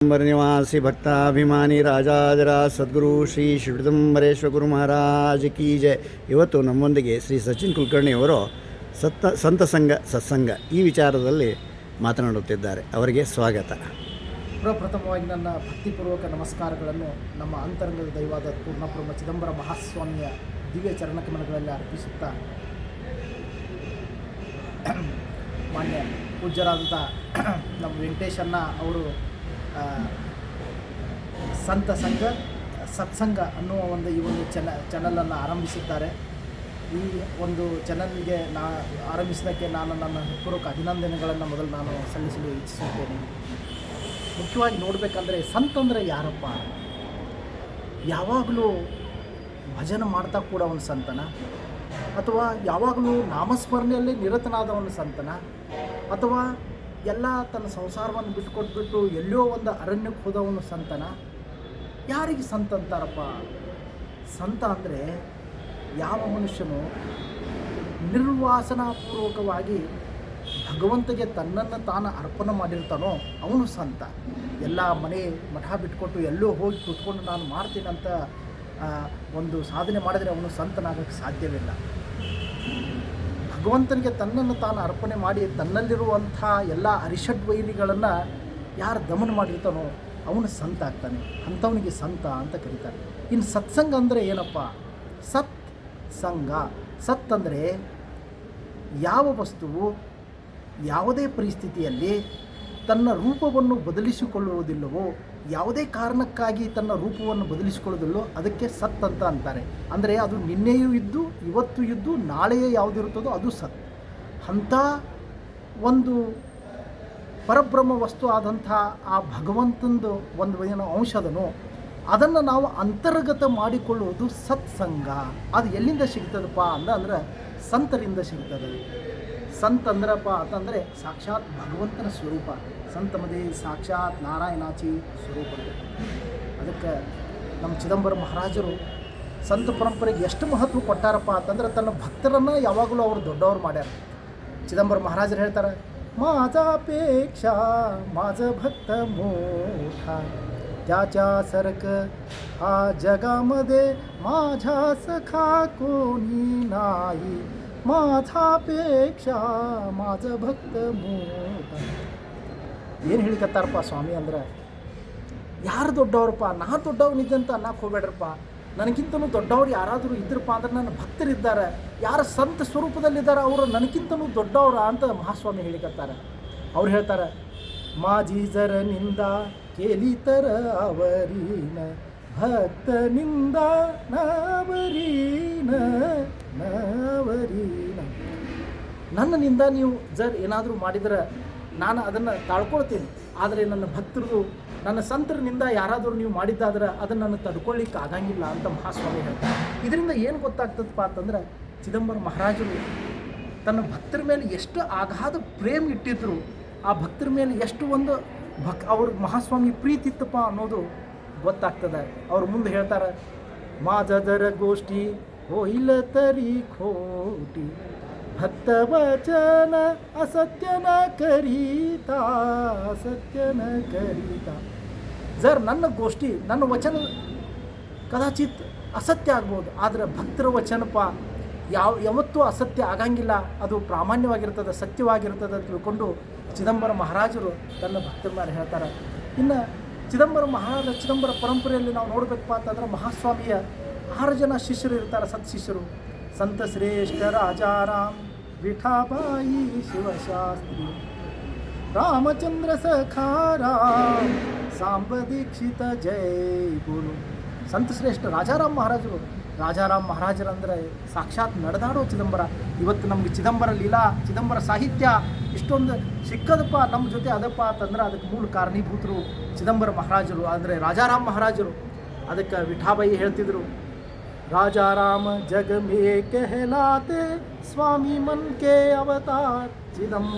चिदंबर निवासी ಭಕ್ತಾಭಿಮಾನಿ ರಾಜಾಧಿರಾಜ ಸದ್ಗುರು ಶ್ರೀ ಚಿದಂಬರೇಶ್ವರ ಗುರು ಮಹಾರಾಜ್ ಕಿ ಜಯ. ಇವತ್ತು ನಮ್ಮೊಂದಿಗೆ ಶ್ರೀ ಸಚಿನ್ ಕುಲಕರ್ಣಿಯವರು ಸಂತ ಸಂಘ ಸತ್ಸಂಗ ಈ ವಿಚಾರದಲ್ಲಿ ಮಾತನಾಡುತ್ತಿದ್ದಾರೆ. ಅವರಿಗೆ ಸ್ವಾಗತ. ಪ್ರಪ್ರಥಮವಾಗಿ ನನ್ನ ಭಕ್ತಿಪೂರ್ವಕ ನಮಸ್ಕಾರಗಳನ್ನು ನಮ್ಮ ಅಂತರಂಗದ ದೈವಾದ ಪೂರ್ಣಬ್ರಹ್ಮ ಚಿದಂಬರ ಮಹಾಸ್ವಾಮಿಯ ದಿವ್ಯ ಚರಣಕಮಲಗಳಲ್ಲಿ ಅರ್ಪಿಸುತ್ತಾ, ಮಾನ್ಯ ಪೂಜ್ಯರಾದಂಥ ನಮ್ಮ ವೆಂಕಟೇಶಣ್ಣ ಅವರು ಸಂತ ಸಂಘ ಸತ್ಸಂಗ ಅನ್ನುವ ಈ ಒಂದು ಚಾನಲನ್ನು ಆರಂಭಿಸಿದ್ದಾರೆ. ಈ ಒಂದು ಚಾನಲ್ಗೆ ಆರಂಭಿಸಿದ್ದಕ್ಕೆ ನಾನು ನನ್ನ ಹೃತ್ಪೂರ್ವಕ ಅಭಿನಂದನೆಗಳನ್ನು ಮೊದಲು ನಾನು ಸಲ್ಲಿಸಲು ಇಚ್ಛಿಸುತ್ತೇನೆ. ಮುಖ್ಯವಾಗಿ ನೋಡಬೇಕಂದ್ರೆ ಸಂತ ಅಂದರೆ ಯಾರಪ್ಪ? ಯಾವಾಗಲೂ ಭಜನೆ ಮಾಡ್ತಾ ಕೂಡ ಒಂದು ಸಂತನ, ಅಥವಾ ಯಾವಾಗಲೂ ನಾಮಸ್ಮರಣೆಯಲ್ಲಿ ನಿರತನಾದ ಒಂದು ಸಂತನ, ಅಥವಾ ಎಲ್ಲ ತನ್ನ ಸಂಸಾರವನ್ನು ಬಿಟ್ಟುಕೊಟ್ಬಿಟ್ಟು ಎಲ್ಲೋ ಒಂದು ಅರಣ್ಯಕ್ಕೆ ಹೋದವನು ಸಂತನ? ಯಾರಿಗೆ ಸಂತ ಅಂತಾರಪ್ಪ? ಸಂತ ಅಂದರೆ ಯಾವ ಮನುಷ್ಯನು ನಿರ್ವಾಸನಾಪೂರ್ವಕವಾಗಿ ಭಗವಂತಗೆ ತನ್ನನ್ನು ತಾನು ಅರ್ಪಣೆ ಮಾಡಿರ್ತಾನೋ ಅವನು ಸಂತ. ಎಲ್ಲ ಮನೆ ಮಠ ಬಿಟ್ಕೊಟ್ಟು ಎಲ್ಲೋ ಹೋಗಿ ಕೂತ್ಕೊಂಡು ನಾನು ಮಾಡ್ತೀನಂತ ಒಂದು ಸಾಧನೆ ಮಾಡಿದರೆ ಅವನು ಸಂತನಾಗಕ್ಕೆ ಸಾಧ್ಯವಿಲ್ಲ. ಭಗವಂತನಿಗೆ ತನ್ನನ್ನು ತಾನು ಅರ್ಪಣೆ ಮಾಡಿ ತನ್ನಲ್ಲಿರುವಂಥ ಎಲ್ಲ ಅರಿಷಡ್ವೈರಿಗಳನ್ನು ಯಾರು ದಮನ ಮಾಡಿರ್ತಾನೋ ಅವನು ಸಂತ ಆಗ್ತಾನೆ. ಅಂಥವನಿಗೆ ಸಂತ ಅಂತ ಕರೀತಾರೆ. ಇನ್ನು ಸತ್ಸಂಗ ಅಂದರೆ ಏನಪ್ಪ? ಸತ್ ಸಂಘ. ಸತ್ ಅಂದರೆ ಯಾವ ವಸ್ತುವು ಯಾವುದೇ ಪರಿಸ್ಥಿತಿಯಲ್ಲಿ ತನ್ನ ರೂಪವನ್ನು ಬದಲಿಸಿಕೊಳ್ಳುವುದಿಲ್ಲವೋ, ಯಾವುದೇ ಕಾರಣಕ್ಕಾಗಿ ತನ್ನ ರೂಪವನ್ನು ಬದಲಿಸಿಕೊಳ್ಳೋದಿಲ್ಲೋ ಅದಕ್ಕೆ ಸತ್ ಅಂತ ಅಂತಾರೆ. ಅಂದರೆ ಅದು ನಿನ್ನೆಯೂ ಇದ್ದು ಇವತ್ತು ಇದ್ದು ನಾಳೆಯೇ ಯಾವುದಿರುತ್ತದೋ ಅದು ಸತ್. ಅಂಥ ಒಂದು ಪರಬ್ರಹ್ಮ ವಸ್ತು ಆದಂಥ ಆ ಭಗವಂತಂದು ಒಂದು ಏನೋ ಅಂಶದನೋ ಅದನ್ನು ನಾವು ಅಂತರ್ಗತ ಮಾಡಿಕೊಳ್ಳುವುದು ಸತ್ಸಂಗ. ಅದು ಎಲ್ಲಿಂದ ಸಿಗ್ತದಪ್ಪ ಅಂದ್ರೆ ಸಂತರಿಂದ ಸಿಗ್ತದೆ. ಸಂತ ಅಂದ್ರಪ್ಪ ಅಂತಂದರೆ ಸಾಕ್ಷಾತ್ ಭಗವಂತನ ಸ್ವರೂಪ. ಸಂತಮದೇ ಸಾಕ್ಷಾತ್ ನಾರಾಯಣಾಚಿ ಸ್ವರೂಪ. ಅದಕ್ಕೆ ನಮ್ಮ ಚಿದಂಬರ ಮಹಾರಾಜರು ಸಂತ ಪರಂಪರೆಗೆ ಎಷ್ಟು ಮಹತ್ವ ಕೊಟ್ಟಾರಪ್ಪ ಅಂತಂದ್ರೆ ತನ್ನ ಭಕ್ತರನ್ನು ಯಾವಾಗಲೂ ಅವರು ದೊಡ್ಡವರು ಮಾಡ್ಯಾರ. ಚಿದಂಬರ ಮಹಾರಾಜರು ಹೇಳ್ತಾರೆ, माझापेक्षा माझ भक्त मोठा, त्याच्या सरक हा जगामध्ये माझ्यासारखा कोणी नाही, माझापेक्षा माझ ಭಕ್ತ ಮೋಟ. ಏನು ಹೇಳಿಕತ್ತಾರಪ್ಪ ಸ್ವಾಮಿ ಅಂದ್ರೆ, ಯಾರು ದೊಡ್ಡವ್ರಪ್ಪ? ನಾ ದೊಡ್ಡವನಿದ್ದಂತ ಅನ್ನಕ್ಕೆ ಹೋಗ್ಬೇಡ್ರಪ್ಪ. ನನಗಿಂತನೂ ದೊಡ್ಡವ್ರು ಯಾರಾದರೂ ಇದ್ರಪ್ಪ ಅಂದ್ರೆ ನನ್ನ ಭಕ್ತರಿದ್ದಾರೆ, ಯಾರು ಸಂತ ಸ್ವರೂಪದಲ್ಲಿದ್ದಾರೆ ಅವರು ನನಗಿಂತನೂ ದೊಡ್ಡವ್ರ ಅಂತ ಮಹಾಸ್ವಾಮಿ ಹೇಳಿಕತ್ತಾರೆ. ಅವ್ರು ಹೇಳ್ತಾರೆ, ಮಾಜಿ ಜರನಿಂದ ಕೇಲಿ ತರ ಅವರೀನ ಭಕ್ತನಿಂದ ನವರೀನ ನವರೀನ. ನನ್ನಿಂದ ನೀವು ಏನಾದರೂ ಮಾಡಿದರೆ ನಾನು ಅದನ್ನು ತಾಳ್ಕೊಳ್ತೀನಿ, ಆದರೆ ನನ್ನ ಭಕ್ತರು ನನ್ನ ಸಂತರಿನಿಂದ ಯಾರಾದರೂ ನೀವು ಮಾಡಿದ್ದಾದ್ರೆ ಅದನ್ನು ನಾನು ತಡ್ಕೊಳ್ಳಿಕ್ಕೆ ಆಗಂಗಿಲ್ಲ ಅಂತ ಮಹಾಸ್ವಾಮಿ ಹೇಳ್ತಾರೆ. ಇದರಿಂದ ಏನು ಗೊತ್ತಾಗ್ತದಪ್ಪ ಅಂತಂದ್ರೆ, ಚಿದಂಬರ ಮಹಾರಾಜರು ತನ್ನ ಭಕ್ತರ ಮೇಲೆ ಎಷ್ಟು ಅಗಾಧ ಪ್ರೇಮ ಇಟ್ಟಿದ್ರು, ಆ ಭಕ್ತರ ಮೇಲೆ ಎಷ್ಟು ಒಂದು ಅವ್ರ ಮಹಾಸ್ವಾಮಿ ಪ್ರೀತಿ ಇತ್ತಪ್ಪ ಅನ್ನೋದು ಗೊತ್ತಾಗ್ತದೆ. ಅವ್ರು ಮುಂದೆ ಹೇಳ್ತಾರೆ, ಮಾಜದರ ಗೋಷ್ಠಿ ಹೋಯಿಲ ತರಿ ಖೋಟಿ, ಭಕ್ತ ವಚನ ಅಸತ್ಯನ ಕರೀತಾ ಅಸತ್ಯನ ಕರೀತಾ. ಜರ್ ನನ್ನ ಗೋಷ್ಠಿ ನನ್ನ ವಚನ ಕದಾಚಿತ್ ಅಸತ್ಯ ಆಗ್ಬೋದು, ಆದರೆ ಭಕ್ತರ ವಚನಪ್ಪ ಯಾವತ್ತೂ ಅಸತ್ಯ ಆಗಂಗಿಲ್ಲ, ಅದು ಪ್ರಾಮಾಣ್ಯವಾಗಿರ್ತದೆ, ಸತ್ಯವಾಗಿರ್ತದೆ ಅಂತ ತಿಳ್ಕೊಂಡು ಚಿದಂಬರ ಮಹಾರಾಜರು ತನ್ನ ಭಕ್ತರ ಮೇಲೆ ಹೇಳ್ತಾರೆ. ಇನ್ನು ಚಿದಂಬರ ಪರಂಪರೆಯಲ್ಲಿ ನಾವು ನೋಡಬೇಕಪ್ಪ ಅಂತಂದ್ರೆ ಮಹಾಸ್ವಾಮಿಯ 6 ಜನ ಶಿಷ್ಯರು ಇರ್ತಾರೆ, ಸತ್ ಶಿಷ್ಯರು. ಸಂತ ಶ್ರೇಷ್ಠ ರಾಜಾರಾಮ್, ವಿಠಾಬಾಯಿ ಶಿವಶಾಸ್ತ್ರಿ, ರಾಮಚಂದ್ರ ಸಖಾರಾಮ್, ಸಾಂಬ ದೀಕ್ಷಿತ ಜೈ ಗುರು. ಸಂತ ಶ್ರೇಷ್ಠ ರಾಜಾರಾಮ್ ಮಹಾರಾಜರಂದರೆ ಸಾಕ್ಷಾತ್ ನಡೆದಾಡೋ ಚಿದಂಬರ. ಇವತ್ತು ನಮಗೆ ಚಿದಂಬರ ಲೀಲಾ, ಚಿದಂಬರ ಸಾಹಿತ್ಯ ಇಷ್ಟೊಂದು ಸಿಕ್ಕದಪ್ಪ ನಮ್ಮ ಜೊತೆ ಅದಪ್ಪ ಅಂತಂದ್ರೆ ಅದಕ್ಕೆ ಮೂಲ ಕಾರಣೀಭೂತರು ಚಿದಂಬರ ಮಹಾರಾಜರು, ಅಂದರೆ ರಾಜಾರಾಮ್ ಮಹಾರಾಜರು. ಅದಕ್ಕೆ ವಿಠಾಬಾಯಿ ಹೇಳ್ತಿದ್ರು, राजा राम जग में कहलाते, स्वामी मन के अवतार चिदंबर.